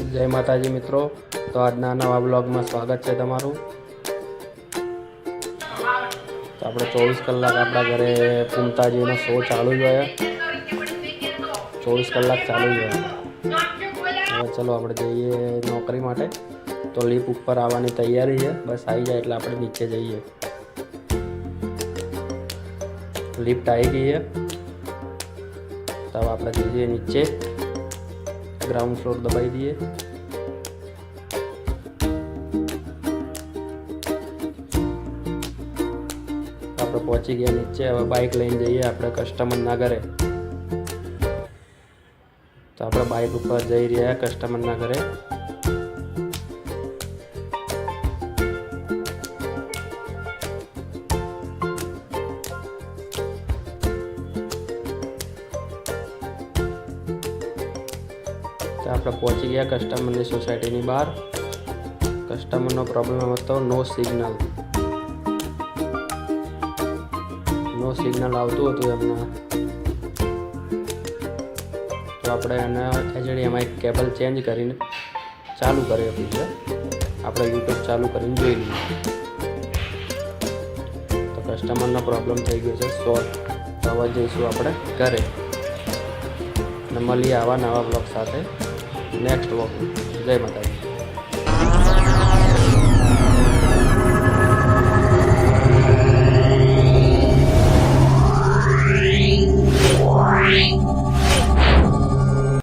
जय माताजी मित्रों। तो आजना नवा ब्लॉग में स्वागत है तमारू। तो આપણે 24 કલાક આપણા ઘરે પૂમતાજીનો શો ચાલુ જ હોય, 24 કલાક ચાલુ જ હોય। હવે ચલો આપણે જઈએ નોકરી માટે। તો લીપ ઉપર આવવાની તૈયારી છે, બસ આવી જાય એટલે આપણે નીચે જઈએ। लिफ्ट आई गई है, तब आप दीजिए नीचे, ग्राउंड फ्लोर दबाई दिए। आप पहुंची गया नीचे। अब बाइक लईने जाइए अपने कस्टमर ना घरे। तो आप बाइक ऊपर जई रहा है कस्टमर ना घरे। આપણે પહોંચી ગયા કસ્ટમરની સોસાયટીની બહાર। કસ્ટમરનો પ્રોબ્લેમ હતો નો સિગ્નલ આવતું હતું એમને। તો આપણે એને એચડીએમઆઈ કેબલ ચેન્જ કરીને ચાલુ કરી આપ્યું છે। આપણે યુટ્યુબ ચાલુ કરીને જોઈ લઈએ। તો કસ્ટમરનો પ્રોબ્લેમ થઈ ગયો છે સોલ્વ। તો હવે જઈશું આપણે ઘરે અને મળીએ આવા નવા બ્લોગ સાથે नेक्स्ट वॉक। जय माता।